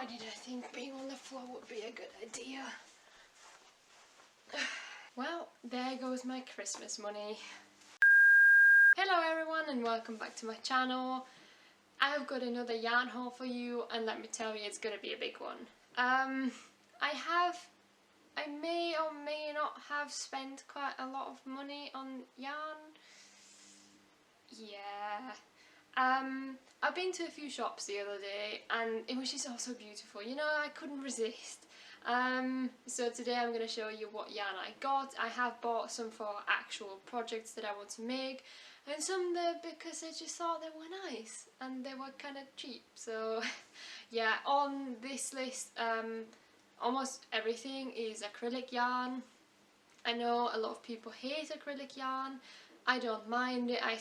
Why did I think being on the floor would be a good idea? Well, there goes my Christmas money. Hello everyone and welcome back to my channel. I've got another yarn haul for you, and let me tell you, it's gonna be a big one. I may or may not have spent quite a lot of money on yarn. Yeah. I've been to a few shops the other day and it was just all so beautiful, you know, I couldn't resist. So today I'm going to show you what yarn I got. I have bought some for actual projects that I want to make, and some there because I just thought they were nice and they were kind of cheap. So yeah, on this list almost everything is acrylic yarn. I know a lot of people hate acrylic yarn. I don't mind it. I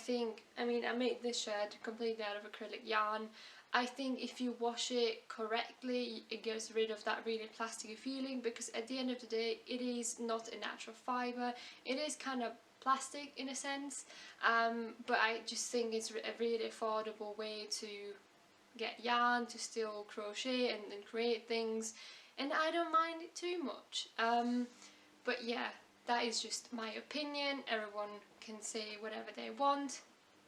mean, I made this shirt completely out of acrylic yarn. I think if you wash it correctly, it gets rid of that really plasticky feeling, because at the end of the day, it is not a natural fibre. It is kind of plastic in a sense, but I just think it's a really affordable way to get yarn to still crochet and create things, and I don't mind it too much. But yeah, that is just my opinion. Everyone can say whatever they want,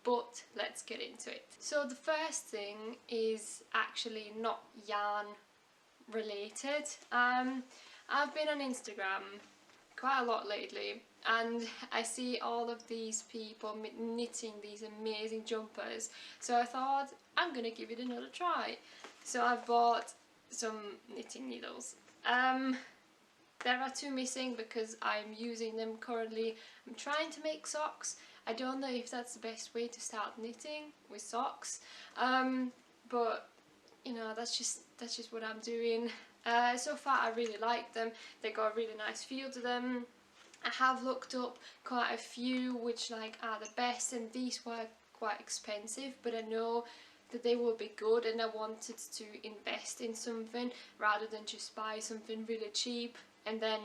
but let's get into it. So the first thing is actually not yarn related. I've been on Instagram quite a lot lately, and I see all of these people knitting these amazing jumpers, so I thought I'm gonna give it another try. So I've bought some knitting needles. There are two missing because I'm using them currently. I'm trying to make socks. I don't know if that's the best way to start knitting, with socks, but you know, that's just what I'm doing. So far I really like them. They got a really nice feel to them. I have looked up quite a few which like are the best, and these were quite expensive, but I know that they will be good, and I wanted to invest in something rather than just buy something really cheap and then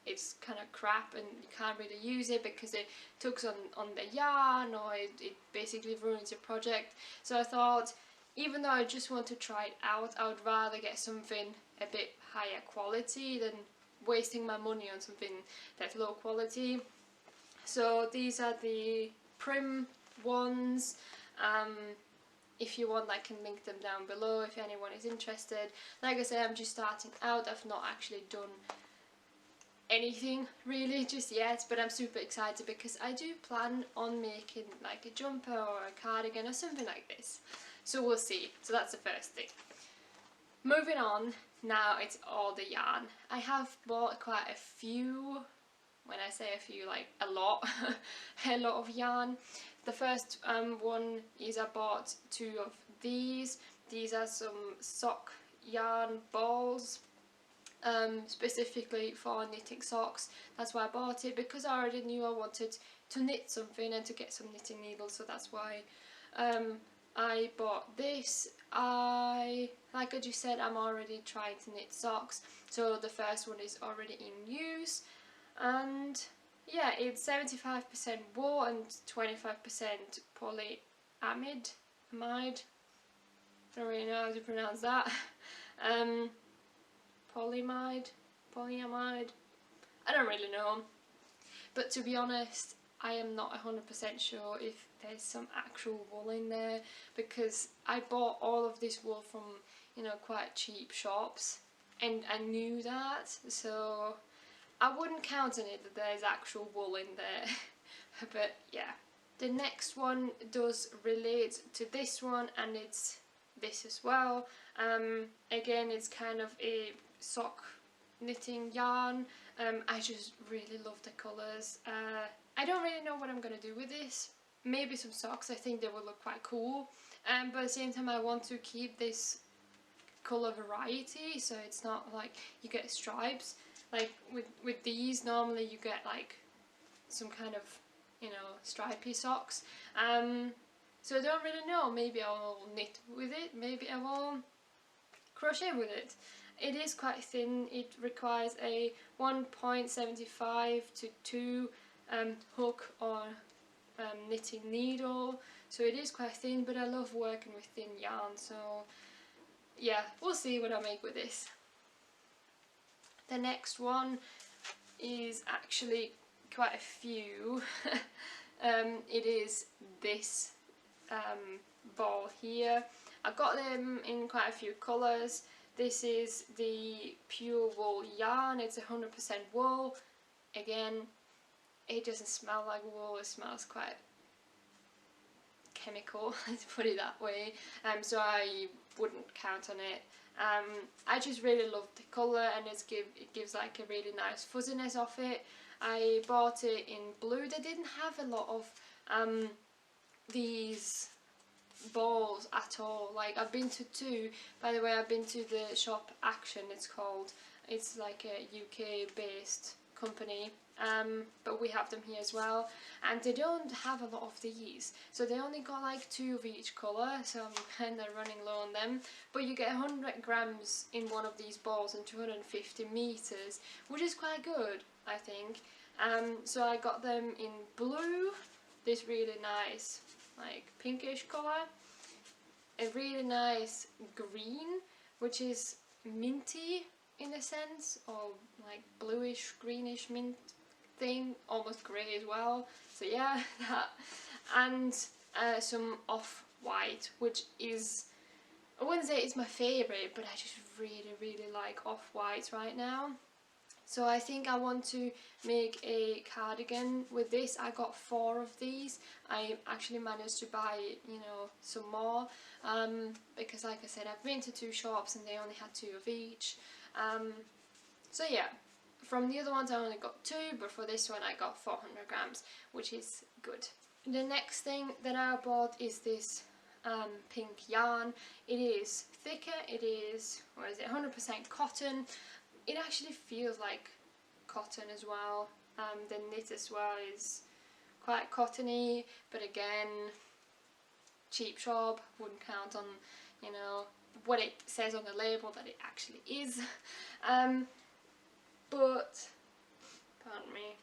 it's kind of crap and you can't really use it because it tugs on the yarn, or it basically ruins your project. So I thought, even though I just want to try it out, I would rather get something a bit higher quality than wasting my money on something that's low quality. So these are the Prim ones. If you want, I can link them down below if anyone is interested. Like I said, I'm just starting out. I've not actually done anything really just yet, but I'm super excited because I do plan on making like a jumper or a cardigan or something like this. So we'll see. So that's the first thing. Moving on, now it's all the yarn. I have bought quite a few. When I say a few, like a lot, a lot of yarn. The first one is I bought two of these. These are some sock yarn balls, specifically for knitting socks. That's why I bought it, because I already knew I wanted to knit something and to get some knitting needles, so that's why I bought this. Like I just said, I'm already trying to knit socks, so the first one is already in use. And yeah, it's 75% wool and 25% polyamide. Don't really know how to pronounce that. Polyamide, I don't really know. But to be honest, I am not 100% sure if there's some actual wool in there, because I bought all of this wool from, you know, quite cheap shops, and I knew that, so I wouldn't count on it that there's actual wool in there. But yeah, the next one does relate to this one, and it's this as well. Again, it's kind of a sock knitting yarn. I just really love the colours. I don't really know what I'm gonna do with this. Maybe some socks. I think they will look quite cool, but at the same time I want to keep this colour variety, so it's not like you get stripes. Like with these, normally you get like some kind of, you know, stripy socks. So I don't really know. Maybe I will knit with it, maybe I will crochet with it. It is quite thin. It requires a 1.75 to 2 hook or knitting needle, so it is quite thin, but I love working with thin yarn, so yeah, we'll see what I make with this. The next one is actually quite a few. It is this ball here. I got them in quite a few colours. This is the pure wool yarn. It's 100% wool. Again, it doesn't smell like wool, it smells quite chemical, let's put it that way, so I wouldn't count on it. I just really love the colour, and it gives like a really nice fuzziness off it. I bought it in blue. They didn't have a lot of these balls at all. Like, I've been to two, by the way. I've been to the shop Action, it's called. It's like a UK based company, but we have them here as well, and they don't have a lot of these, so they only got like 2 of each colour, so I'm kind of running low on them. But you get 100 grams in one of these balls and 250 meters, which is quite good, I think. So I got them in blue, this really nice like pinkish colour, a really nice green, which is minty in a sense, or like bluish greenish mint thing, almost grey as well, so yeah, that, and some off-white, which is, I wouldn't say it's my favourite, but I just really like off-white right now. So I think I want to make a cardigan with this. I got 4 of these. I actually managed to buy, you know, some more, because like I said, I've been to 2 shops and they only had 2 of each. So yeah, from the other ones I only got 2, but for this one I got 400 grams, which is good. The next thing that I bought is this pink yarn. It is thicker, it is, what is it, 100% cotton. It actually feels like cotton as well. The knit as well is quite cottony, but again, cheap shop, wouldn't count on, you know, what it says on the label that it actually is. But, pardon me,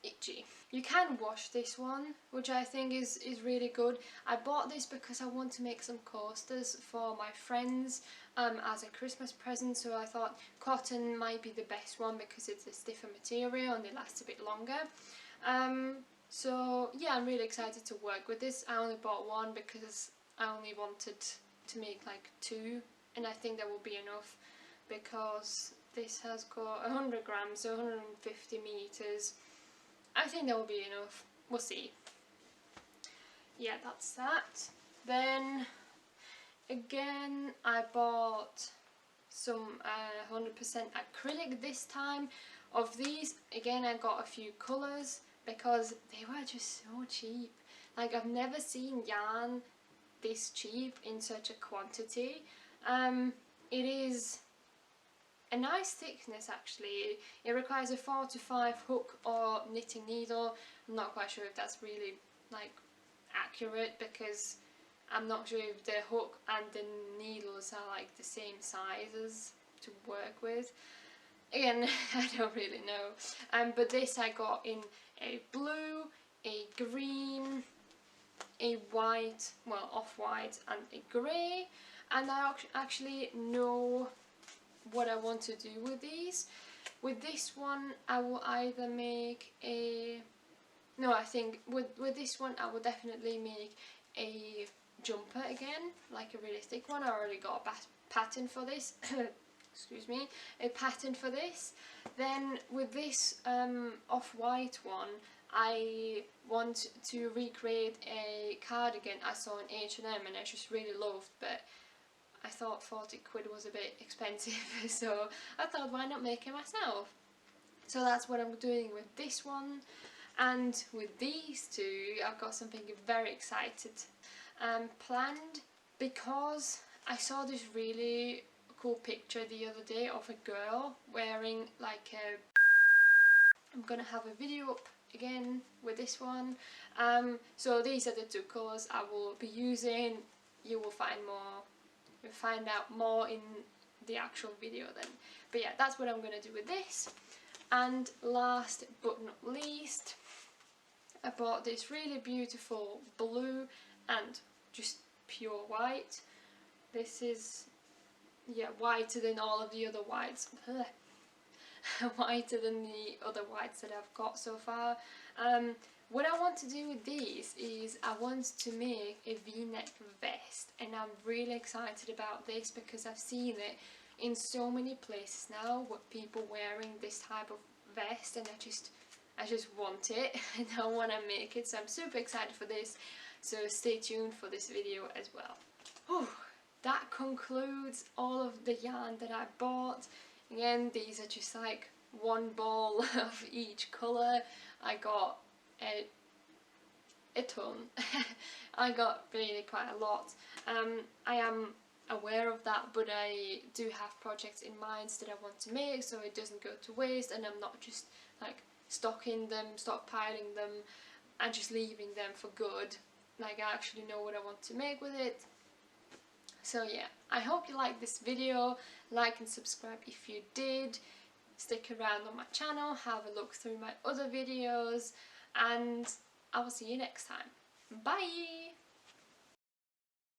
itchy. You can wash this one, which I think is really good. I bought this because I want to make some coasters for my friends as a Christmas present, so I thought cotton might be the best one because it's a stiffer material and it lasts a bit longer. So yeah, I'm really excited to work with this. I only bought 1 because I only wanted to make like 2, and I think that will be enough because this has got 100 grams, so 150 meters. I think that will be enough. We'll see. Yeah, that's that. Then again, I bought some 100% acrylic this time. Of these, again, I got a few colours because they were just so cheap. Like, I've never seen yarn this cheap in such a quantity. It is a nice thickness actually. It requires a 4 to 5 hook or knitting needle. I'm not quite sure if that's really like accurate because I'm not sure if the hook and the needles are like the same sizes to work with. Again, I don't really know. But this I got in a blue, a green, a white, well, off-white, and a grey. And I actually know what I want to do with these. With this one I will either make a, no, I think with this one I will definitely make a jumper again, like a really thick one. I already got a pattern for this. Excuse me, a pattern for this. Then with this off-white one, I want to recreate a cardigan I saw in H&M and I just really loved, but I thought 40 quid was a bit expensive, so I thought, why not make it myself? So that's what I'm doing with this one. And with these 2, I've got something very excited planned, because I saw this really cool picture the other day of a girl wearing like a, I'm gonna have a video up again with this one. So these are the 2 colours I will be using. You will find more. You'll find out more in the actual video then. But yeah, that's what I'm going to do with this. And last but not least, I bought this really beautiful blue and just pure white. This is yeah, whiter than all of the other whites. Whiter than the other whites that I've got so far. What I want to do with these is I want to make a v-neck vest, and I'm really excited about this because I've seen it in so many places now with people wearing this type of vest, and I just want it and I want to make it, so I'm super excited for this, so stay tuned for this video as well. Whew, that concludes all of the yarn that I bought. Again, these are just like one ball of each colour. I got a ton. I got really quite a lot. I am aware of that, but I do have projects in mind that I want to make, so it doesn't go to waste, and I'm not just like stockpiling them and just leaving them for good. Like, I actually know what I want to make with it. So yeah, I hope you liked this video. Like and subscribe if you did. Stick around on my channel, have a look through my other videos, and I will see you next time. Bye!